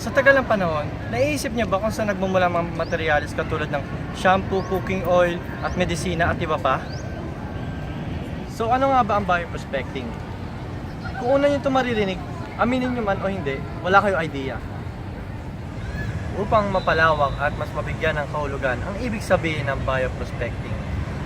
Sa tagal ng panahon, naiisip niyo ba kung saan nagmumula mga materyales katulad ng shampoo, cooking oil, at medisina at iba pa? So ano nga ba ang bioprospecting? Kung una niyo ito maririnig, aminin niyo man o hindi, wala kayong idea. Upang mapalawak at mas mabigyan ng kahulugan ang ibig sabihin ng bioprospecting,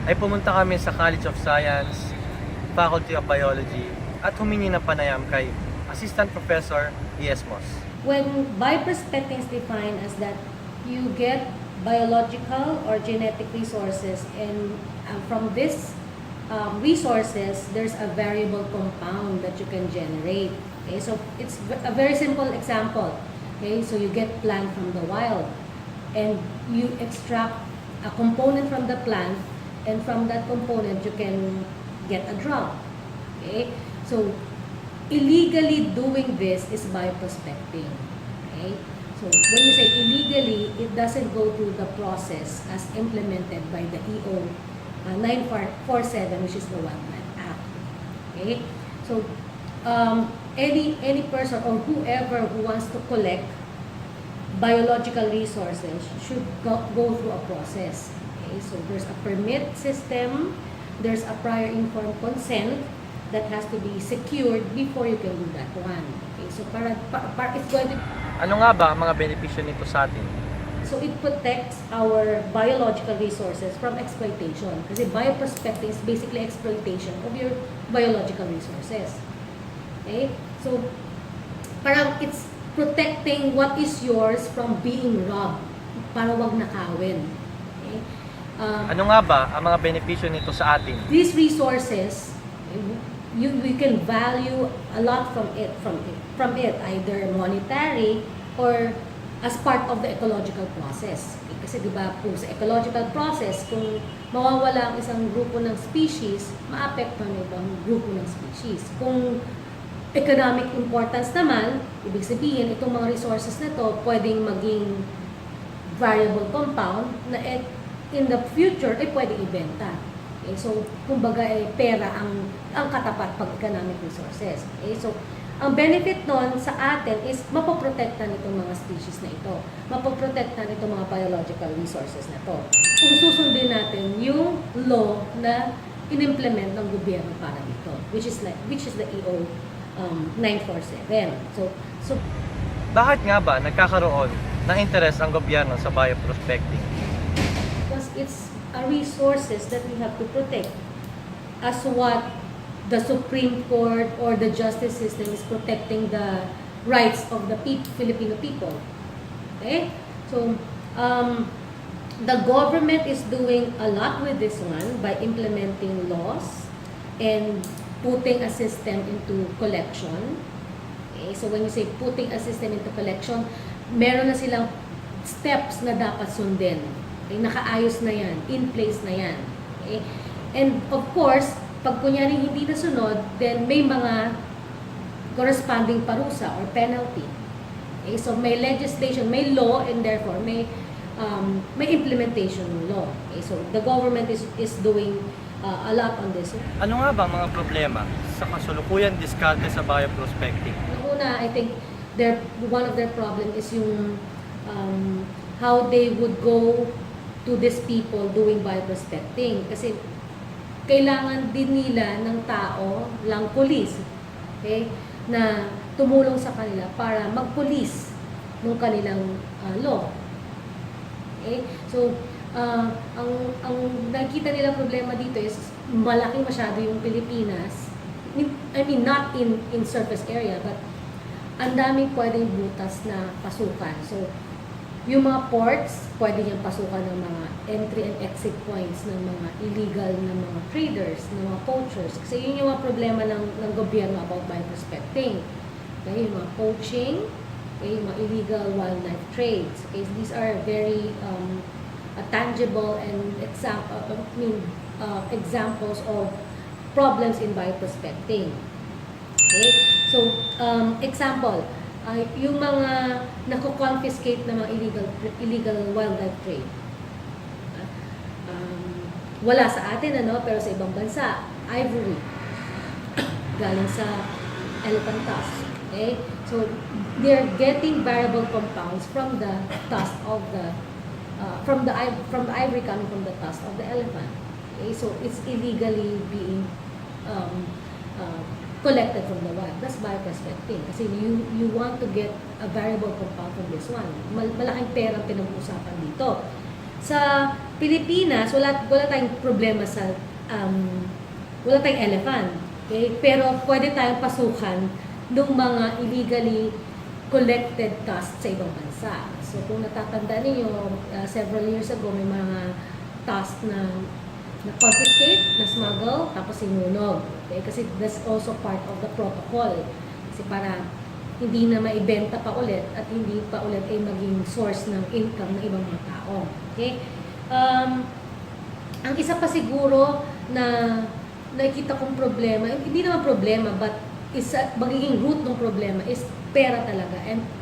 ay pumunta kami sa College of Science, Faculty of Biology, at humingi ng panayam kay Assistant Professor Yesmos. When bioprospecting is defined as that you get biological or genetic resources, and from this resources, there's a variable compound that you can generate. Okay, so it's a very simple example. Okay, so you get plant from the wild, and you extract a component from the plant, and from that component you can get a drug. Okay, so illegally doing this is bioprospecting. Okay, so when you say illegally, it doesn't go through the process as implemented by the EO 947, which is the Wildlife Act. Okay, so any person or whoever who wants to collect biological resources should go through a process. Okay, so there's a permit system, there's a prior informed consent that has to be secured before you can do that one. Okay, so it's going to... Ano nga ba ang mga benepisyo nito sa atin? So it protects our biological resources from exploitation. Kasi bioprospecting is basically exploitation of your biological resources. Okay? So, parang it's protecting what is yours from being robbed para wag nakawin. Okay? Ano nga ba ang mga benepisyo nito sa atin? These resources, we can value a lot from it, either monetary or as part of the ecological process. Okay? Kasi di ba po sa ecological process, kung mawawala ang isang grupo ng species, maapektuhan ng ibang grupo ng species. Kung economic importance naman, ibig sabihin itong mga resources na to pwedeng maging variable compound na in the future ay pwedeng ibenta. Okay, so kumbaga pera ang katapat pag economic resources. Okay, so ang benefit nun sa atin is mapoprotektan itong mga species na ito. Mapoprotektan itong mga biological resources na ito. Kung susundin natin yung law na inimplement ng gobyerno para dito, which is the EO 947. So Bakit nga ba nagkakaroon ng interes ang gobyerno sa bioprospecting? because it's a resources that we have to protect, as what the Supreme Court or the justice system is protecting the rights of the Filipino people. Okay? So, the government is doing a lot with this one by implementing laws and putting a system into collection. Okay? So, when you say putting a system into collection, meron na silang steps na dapat sundin. Okay? Nakaayos na yan, in place na yan. Okay? And of course, pag kunyari hindi nasunod, then may mga corresponding parusa or penalty. Okay, so may legislation, may law, and therefore may implementation ng law. Okay, so the government is doing a lot on this. Ano nga ba ang mga problema sa kasulukuyang diskarte sa bioprospecting? Una, I think one of their problem is yung how they would go to these people doing bioprospecting. Kasi kailangan din nila ng tao, lang police, okay, na tumulong sa kanila para mag-police ng kanilang law. Okay? So, ang nakikita nila problema dito is malaki masyado yung Pilipinas. I mean, not in surface area, but ang daming pwedeng butas na pasukan. So, yung mga ports, pwede niyang pasukan ng mga entry and exit points ng mga illegal na mga traders, ng mga poachers. Kasi yun yung mga problema ng gobyerno about bioprospecting. Okay, yung mga poaching, okay, yung mga illegal wildlife trades. Okay, these are very tangible and examples of problems in bioprospecting. Okay, so example, yung mga nako-confiscate na mga illegal wildlife trade. Wala sa atin, pero sa ibang bansa, ivory, galing sa elephant tusk. Okay? So they're getting variable compounds from the tusk of the from the ivory coming from the tusk of the elephant. Okay, so it's illegally being collected from the wild. That's bioprospecting. Kasi you want to get a variable compound from this one. Malaking pera pinag-uusapan dito. Sa Pilipinas, wala tayong problema sa wala tayong elephant. Okay? Pero pwede tayong pasukan ng mga illegally collected tusks sa ibang bansa. So kung natatanda niyo, several years ago may mga tusks na confiscate, na smuggle, tapos sinunog. Okay? Kasi that's also part of the protocol. Kasi para hindi na maibenta pa ulit at hindi pa ulit ay maging source ng income ng ibang mga tao. Okay? Ang isa pa siguro na nakikita kong problema, hindi naman problema, but magiging root ng problema is pera talaga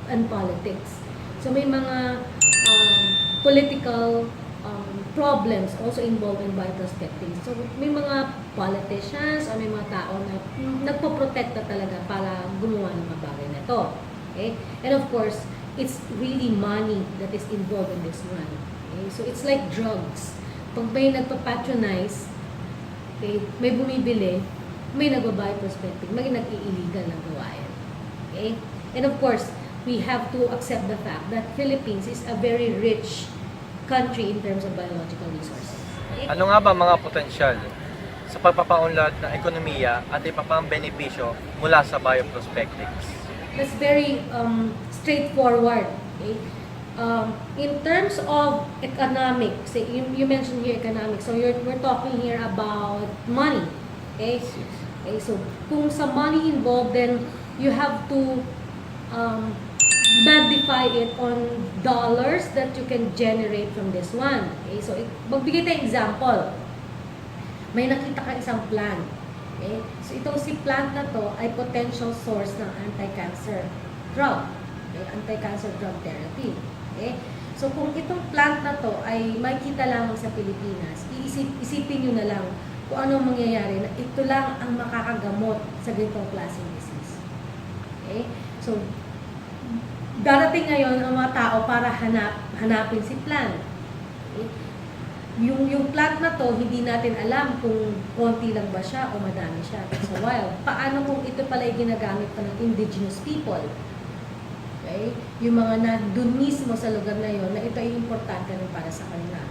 and politics. So may mga political problems also involved in bioprospecting. So may mga politicians o may mga tao na nagpo-protekta talaga para gumawa ng mga bagay na ito. Okay? And of course, it's really money that is involved in this one. Okay? So it's like drugs. Pag may nagpa-patronize, okay, may bumibili, may nagba-bioprospecting, may nag-i-illegal na gawain. Okay? And of course, we have to accept the fact that Philippines is a very rich country in terms of biological resources. Okay? Ano nga ba mga potensyal sa pagpapaunlad ng ekonomiya at iba pang benepisyo mula sa bioprospecting? That's very straightforward. Okay? In terms of economics, you mentioned here economics, so we're talking here about money. Okay? Okay, so kung sa money involved, then you have to magnify it on dollars that you can generate from this one. Okay, so magbigay tayo example. May nakita ka isang plant. Okay, so itong si plant na to ay potential source ng anti-cancer drug. Okay, anti-cancer drug therapy. Okay, so kung itong plant na to ay makikita lamang sa Pilipinas, isipin nyo na lang kung anong mangyayari na ito lang ang makakagamot sa ganitong klaseng disease. Okay, so darating ngayon ang mga tao para hanapin si plant. Okay? Yung plant na to, hindi natin alam kung konti lang ba siya o madami siya sa wild. Paano kung ito pala ay ginagamit pa ng indigenous people? Okay? Yung mga nandun mismo sa lugar na yon, na ito ay importante rin para sa kanila.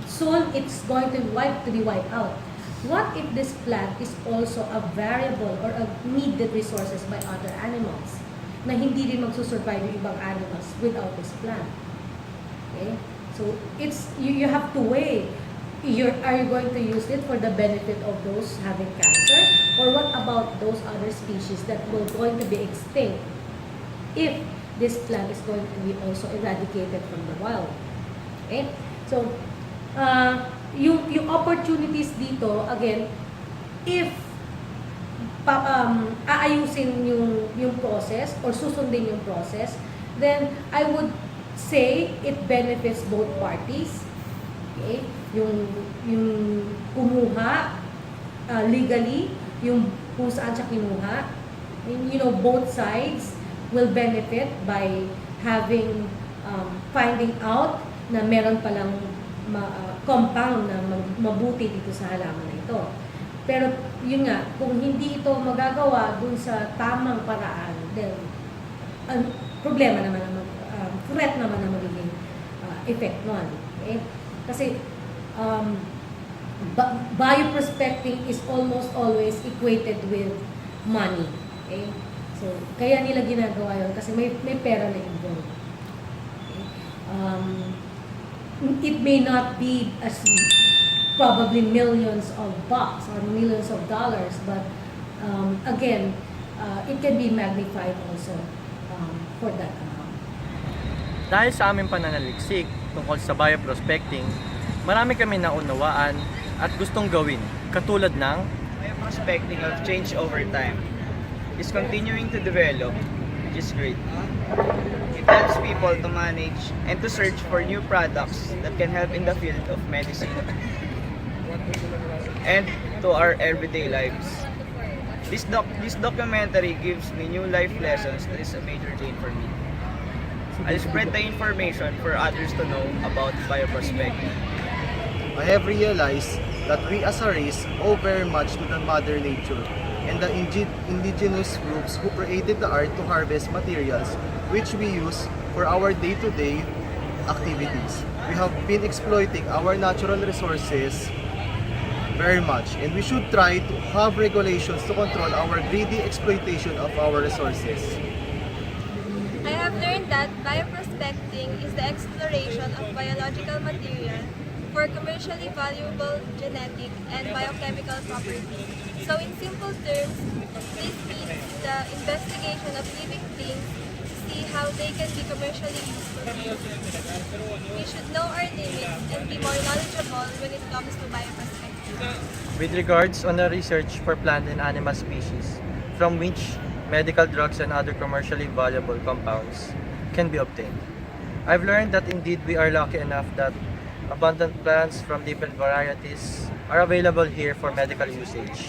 Soon, it's going to be wiped out. What if this plant is also a variable or a needed resources by other animals? Na hindi rin magsusurvive yung ibang animals without this plant. Okay? So, you have to weigh. Are you going to use it for the benefit of those having cancer? Or what about those other species that will going to be extinct if this plant is going to be also eradicated from the wild? Okay? So, yung opportunities dito, again, if aayusin yung process or susundin yung process, then I would say it benefits both parties. Okay? Yung kumuha legally, yung kung saan siya kinuha, you know, both sides will benefit by having finding out na meron palang compound na mabuti dito sa halaman na ito. Pero yun nga, kung hindi ito magagawa dun sa tamang paraan, then problema naman threat naman na magiging effect nun. Okay? Kasi bioprospecting is almost always equated with money. Okay? So, kaya nila ginagawa yun kasi may pera na involved. Okay? It may not be as probably millions of bucks or millions of dollars, but again, it can be magnified also for that amount. Dahil sa aming pananaliksik tungkol sa bioprospecting, marami kami naunawaan at gustong gawin, katulad ng Bioprospecting of change over time is continuing to develop, which is great. It helps people to manage and to search for new products that can help in the field of medicine and to our everyday lives. This documentary gives me new life lessons that is a major gain for me. I'll spread the information for others to know about bioprospecting. I have realized that we as a race owe very much to the Mother Nature and the indigenous groups who created the art to harvest materials which we use for our day-to-day activities. We have been exploiting our natural resources very much, and we should try to have regulations to control our greedy exploitation of our resources. I have learned that bioprospecting is the exploration of biological material for commercially valuable genetic and biochemical properties. So in simple terms, this means the investigation of living things to see how they can be commercially useful. We should know our limits and be more knowledgeable when it comes to bioprospecting. With regards on the research for plant and animal species, from which medical drugs and other commercially valuable compounds can be obtained. I've learned that indeed we are lucky enough that abundant plants from different varieties are available here for medical usage.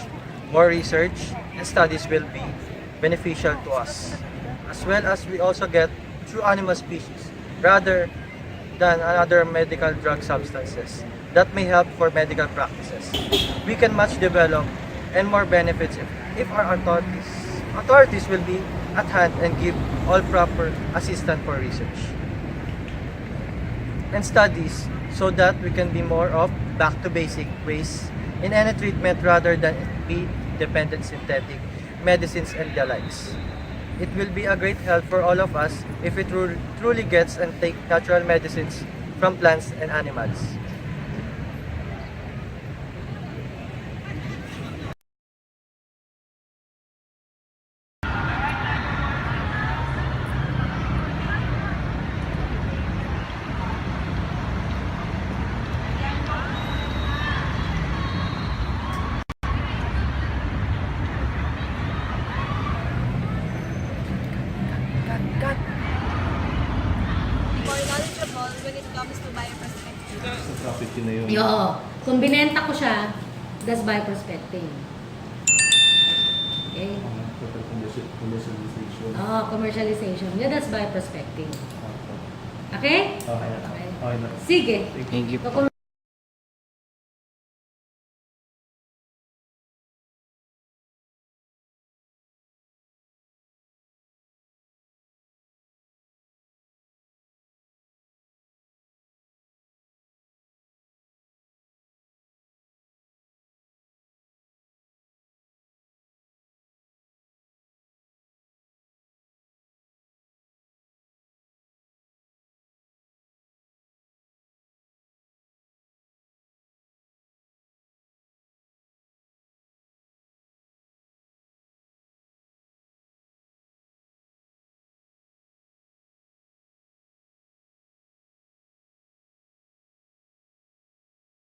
More research and studies will be beneficial to us, as well as we also get true animal species rather than other medical drug substances that may help for medical practices. We can much develop and more benefits if our authorities will be at hand and give all proper assistance for research and studies so that we can be more of back to basic ways in any treatment rather than be dependent synthetic medicines and the likes. It will be a great help for all of us if we truly gets and take natural medicines from plants and animals. More knowledgeable when it comes to bioprospecting. Traffic yun na yun. Yo, kung binenta ko siya, that's bioprospecting. Okay? Commercialization. Oh, commercialization. Yeah, that's bioprospecting. Okay? Okay na. Okay. Okay na. Sige. Thank you. So,